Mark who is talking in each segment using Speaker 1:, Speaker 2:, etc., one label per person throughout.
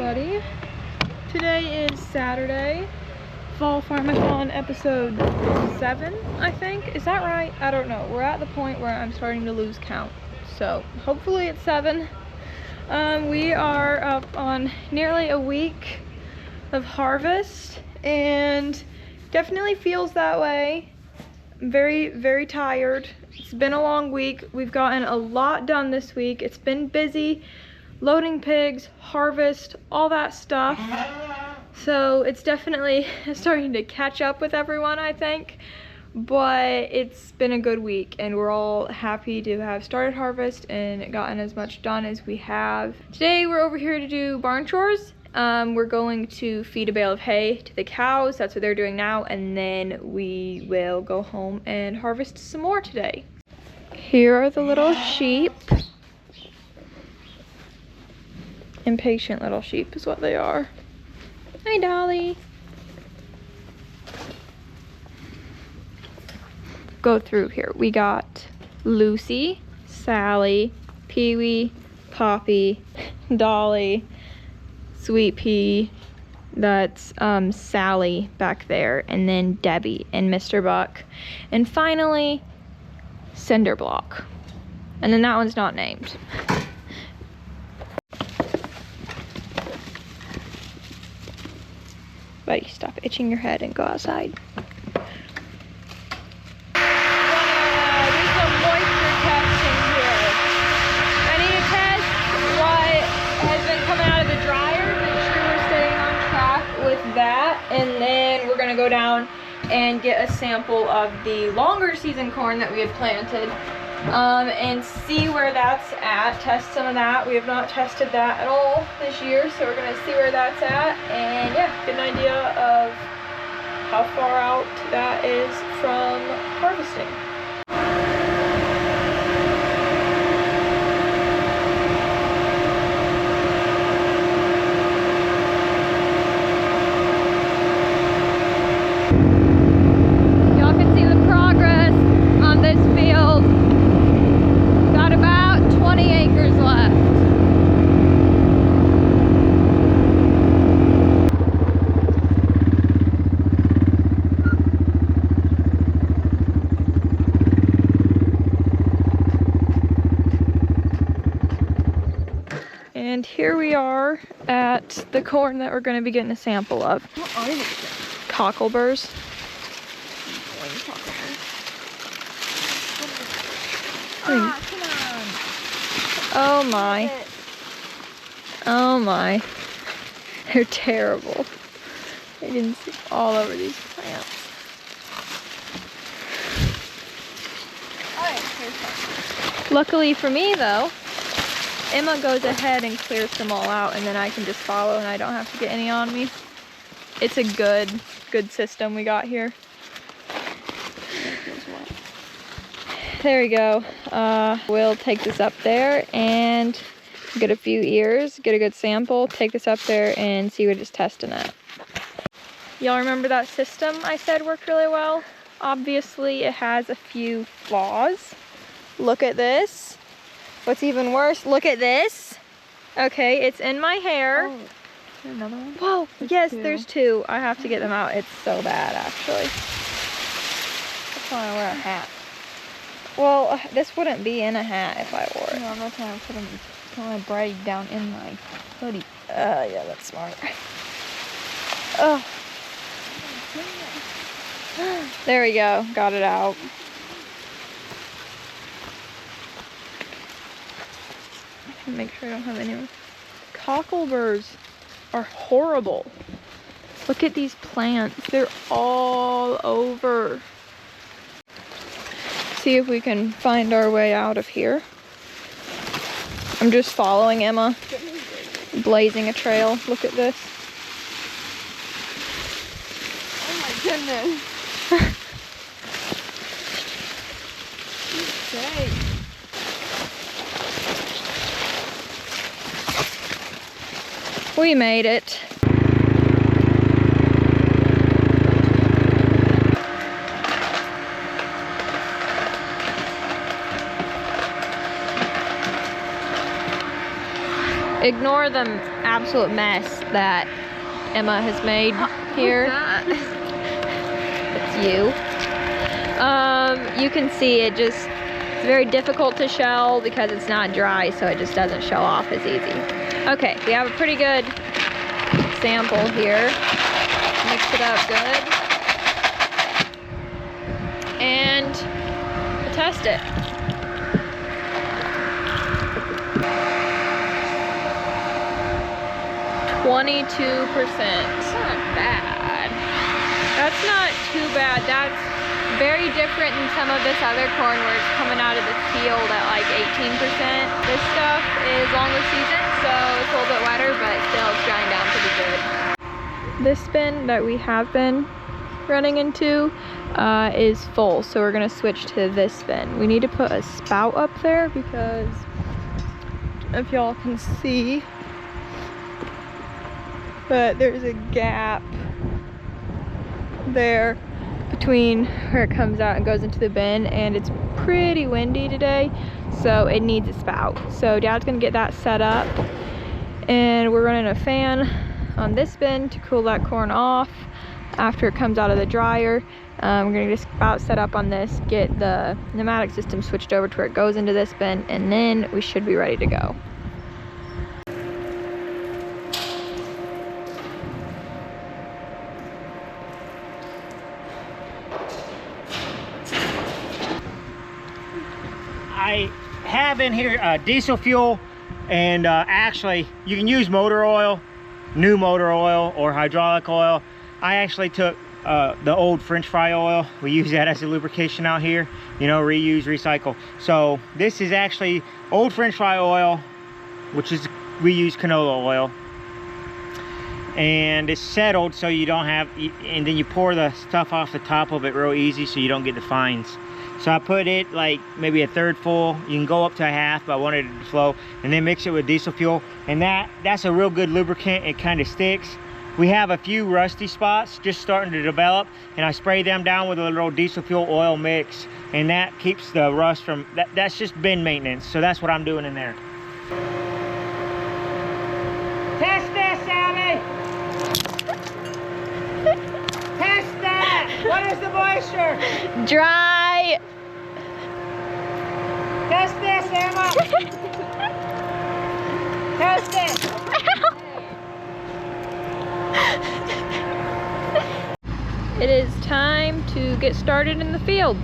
Speaker 1: everybody. Today is Saturday, Fall Farmathon episode 7, I think. Is that right? I don't know. We're at the point where I'm starting to lose count. So hopefully it's 7. We are up on nearly a week of harvest and definitely feels that way. I'm very, very tired. It's been a long week. We've gotten a lot done this week. It's been busy. Loading pigs, harvest, all that stuff. So it's definitely starting to catch up with everyone, I think. But it's been a good week and we're all happy to have started harvest and gotten as much done as we have. Today we're over here to do barn chores. We're going to feed a bale of hay to the cows. That's what they're doing now. And then we will go home and harvest some more today. Here are the little sheep. Impatient little sheep is what they are. Hi, Dolly. Go through here. We got Lucy, Sally, Pee-wee, Poppy, Dolly, Sweet Pea, that's Sally back there, and then Debbie and Mr. Buck, and finally Cinderblock. And then that one's not named. Buddy, stop itching your head and go outside. Do some moisture testing here. I need to test what has been coming out of the dryer, make sure we're staying on track with that, and then we're gonna go down and get a sample of the longer season corn that we had planted, and see where that's at, test some of that. We have not tested that at all this year, so we're gonna see where that's at, and yeah, get an idea of how far out that is from harvesting. Y'all can see the progress on this field. Got about 20 acres left. And here we are at the corn that we're going to be getting a sample of.
Speaker 2: What are these?
Speaker 1: Cockleburs.
Speaker 2: Ah, come on.
Speaker 1: Oh my. Oh my. They're terrible. I didn't see all over these plants.
Speaker 2: Alright, here's one.
Speaker 1: Luckily for me though, Emma goes ahead and clears them all out, and then I can just follow and I don't have to get any on me. It's a good system we got here. There we go. We'll take this up there and get a few ears, get a good sample, take this up there and see what it's testing at. Y'all remember that system I said worked really well? Obviously it has a few flaws. Look at this. What's even worse, look at this. Okay, it's in my hair.
Speaker 2: Oh, another one?
Speaker 1: Whoa, yes, there's 2. I have to get them out. It's so bad, actually.
Speaker 2: That's why I wear a hat.
Speaker 1: Well, this wouldn't be in a hat if I wore it.
Speaker 2: No, that's why I put my braid down in my hoodie.
Speaker 1: Yeah, that's smart. Oh. There we go. Got it out. Make sure I don't have any more. Cockleburs are horrible. Look at these plants. They're all over. See if we can find our way out of here. I'm just following Emma, blazing a trail. Look at this.
Speaker 2: Oh my goodness. Okay.
Speaker 1: We made it.
Speaker 2: ignore the absolute mess that Emma has made here. It's you. You can see it's very difficult to shell because it's not dry, so it just doesn't shell off as easy. Okay, we have a pretty good sample here. Mix it up good. And we'll test it. $22%. That's not bad. That's not too bad. That's very different than some of this other corn where it's coming out of the field at like 18%. This stuff is longer season, so it's a little bit wetter, but still it's drying down pretty good. This bin that we have been running into is full, so we're gonna switch to this bin. We need to put a spout up there because if y'all can see, but there's a gap there between where it comes out and goes into the bin, and it's pretty windy today, so it needs a spout. So Dad's gonna get that set up, and we're running a fan on this bin to cool that corn off after it comes out of the dryer. We're gonna get a spout set up on this, get the pneumatic system switched over to where it goes into this bin, and then we should be ready to go.
Speaker 3: I have in here diesel fuel, and actually you can use motor oil, new motor oil, or hydraulic oil. I actually took the old French fry oil. We use that as a lubrication out here, you know, reuse, recycle. So this is actually old French fry oil, which is, we use canola oil, and it's settled so you don't have, and then you pour the stuff off the top of it real easy so you don't get the fines. So I put it like maybe a third full. You can go up to a half, but I wanted it to flow, and then mix it with diesel fuel, and that's a real good lubricant. It kind of sticks. We have a few rusty spots just starting to develop, and I spray them down with a little diesel fuel oil mix, and that keeps the rust from, that's just bin maintenance. So that's what I'm doing in there. Test this, Sammy! Test that! What is the moisture?
Speaker 2: Dry.
Speaker 3: Test this, Emma! Test it!
Speaker 2: It is time to get started in the field.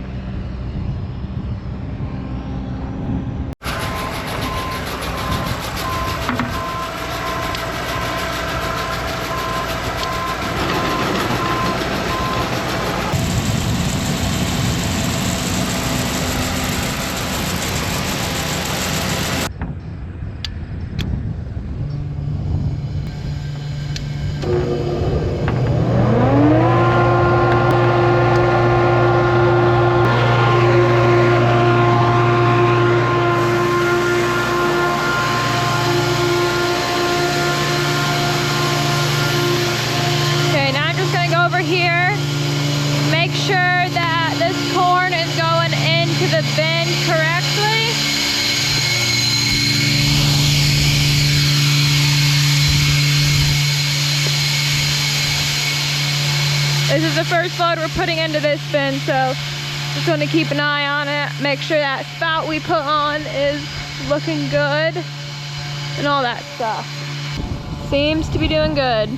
Speaker 2: Bin correctly. This is the first load we're putting into this bin, so just want to keep an eye on it, make sure that spout we put on is looking good and all that stuff. Seems to be doing good.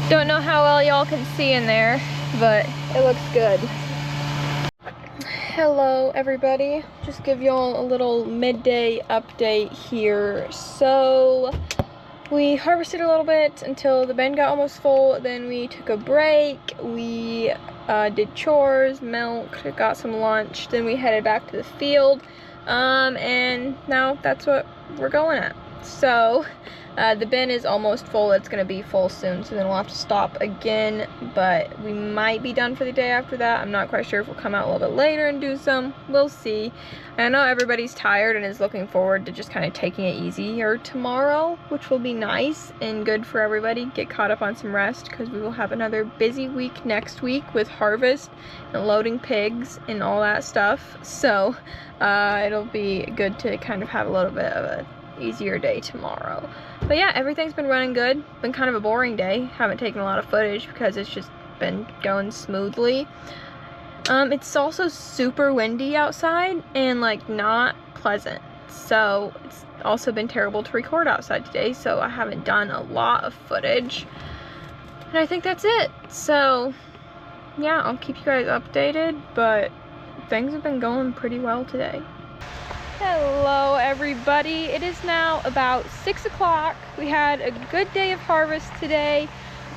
Speaker 2: Don't know how well y'all can see in there, but it looks good. Hello everybody, just give y'all a little midday update here. So we harvested a little bit until the bin got almost full, then we took a break, we did chores, milked, got some lunch, then we headed back to the field, and now that's what we're going at. So the bin is almost full. It's gonna be full soon, so then we'll have to stop again, but we might be done for the day after that. I'm not quite sure if we'll come out a little bit later and do some. We'll see. I know everybody's tired and is looking forward to just kind of taking it easier tomorrow, which will be nice and good for everybody. Get caught up on some rest, because we will have another busy week next week with harvest and loading pigs and all that stuff. So it'll be good to kind of have a little bit of a easier day tomorrow. But yeah, everything's been running good. Been kind of a boring day. Haven't taken a lot of footage because it's just been going smoothly. It's also super windy outside and like not pleasant, so it's also been terrible to record outside today, so I haven't done a lot of footage, and I think that's it. So yeah, I'll keep you guys updated, but things have been going pretty well today. Hello everybody, it is now about 6 o'clock. We had a good day of harvest today.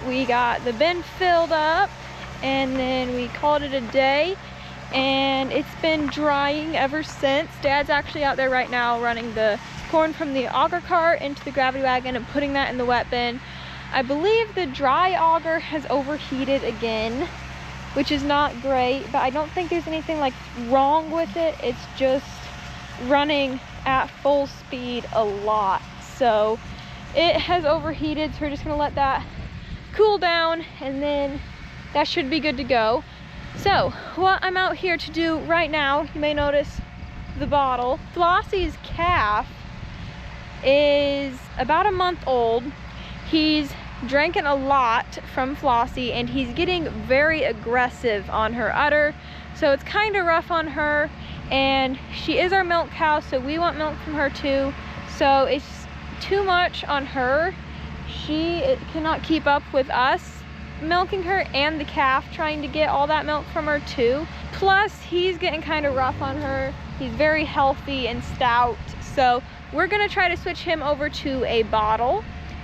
Speaker 2: We got the bin filled up and then we called it a day, and it's been drying ever since. Dad's actually out there right now running the corn from the auger cart into the gravity wagon and putting that in the wet bin. I believe the dry auger has overheated again, which is not great, but I don't think there's anything like wrong with it. It's just running at full speed a lot, so it has overheated, so we're just gonna let that cool down and then that should be good to go. So what I'm out here to do right now, you may notice the bottle. Flossie's calf is about a month old. He's drinking a lot from Flossie and he's getting very aggressive on her udder, so it's kind of rough on her, and she is our milk cow, so we want milk from her too, so it's too much on her. She cannot keep up with us milking her and the calf trying to get all that milk from her too. Plus he's getting kind of rough on her. He's very healthy and stout, so we're gonna try to switch him over to a bottle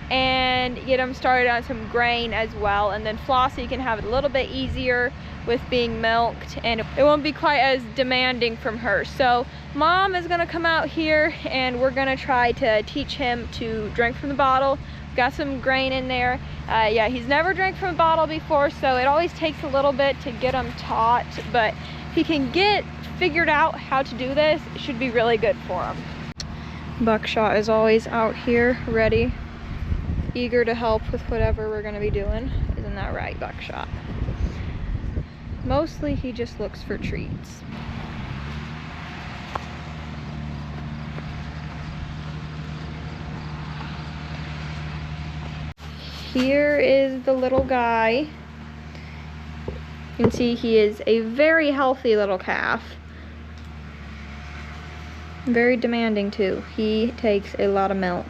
Speaker 2: and get him started on some grain as well, and then Flossie can have it a little bit easier with being milked and it won't be quite as demanding from her. So Mom is gonna come out here and we're gonna try to teach him to drink from the bottle. Got some grain in there. Yeah, he's never drank from a bottle before, so it always takes a little bit to get him taught, but if he can get figured out how to do this, it should be really good for him. Buckshot is always out here ready, eager to help with whatever we're gonna be doing. Isn't that right, Buckshot? Mostly he just looks for treats. Here is the little guy. You can see he is a very healthy little calf. Very demanding too. He takes a lot of milk.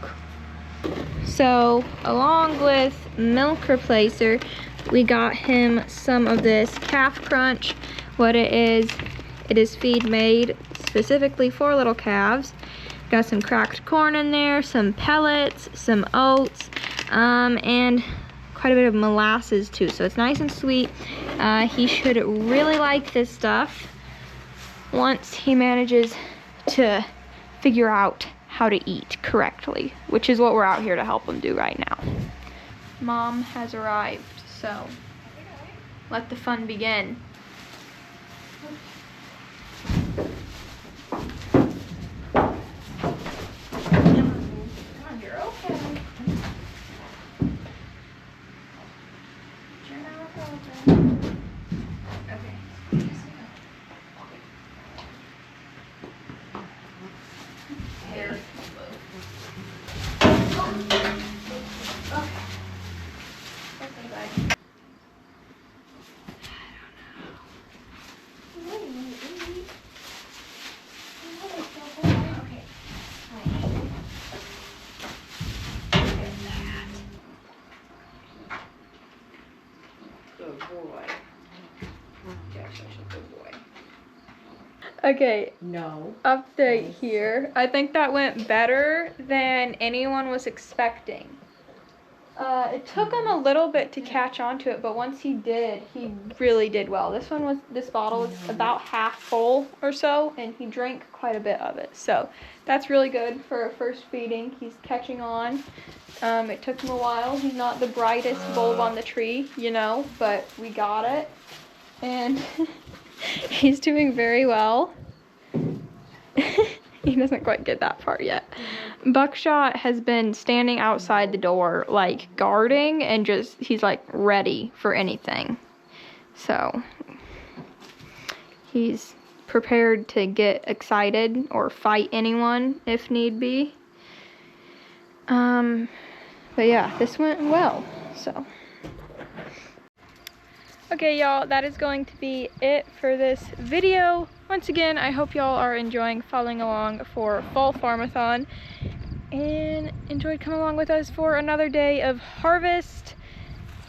Speaker 2: So along with milk replacer, we got him some of this calf crunch. What it is feed made specifically for little calves. Got some cracked corn in there, some pellets, some oats, and quite a bit of molasses too, so it's nice and sweet. He should really like this stuff once he manages to figure out how to eat correctly, which is what we're out here to help him do right now. Mom has arrived, so let the fun begin. Okay,
Speaker 4: No.
Speaker 2: update here. I think that went better than anyone was expecting.
Speaker 1: It took him a little bit to catch on to it, but once he did, he really did well. This bottle was about half full or so, and he drank quite a bit of it. So that's really good for a first feeding. He's catching on. It took him a while. He's not the brightest bulb on the tree, you know, but we got it. And he's doing very well. He doesn't quite get that far yet. Buckshot has been standing outside the door, like guarding, and he's like ready for anything. So he's prepared to get excited or fight anyone if need be. But yeah, this went well, so. Okay, y'all, that is going to be it for this video. Once again, I hope y'all are enjoying following along for Fall Farmathon and enjoyed coming along with us for another day of harvest.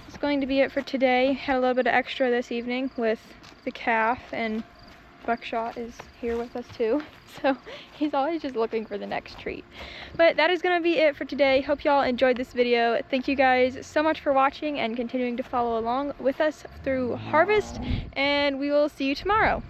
Speaker 1: That's going to be it for today. Had a little bit of extra this evening with the calf, and Buckshot is here with us too. So he's always just looking for the next treat. But that is going to be it for today. Hope y'all enjoyed this video. Thank you guys so much for watching and continuing to follow along with us through harvest, and we will see you tomorrow.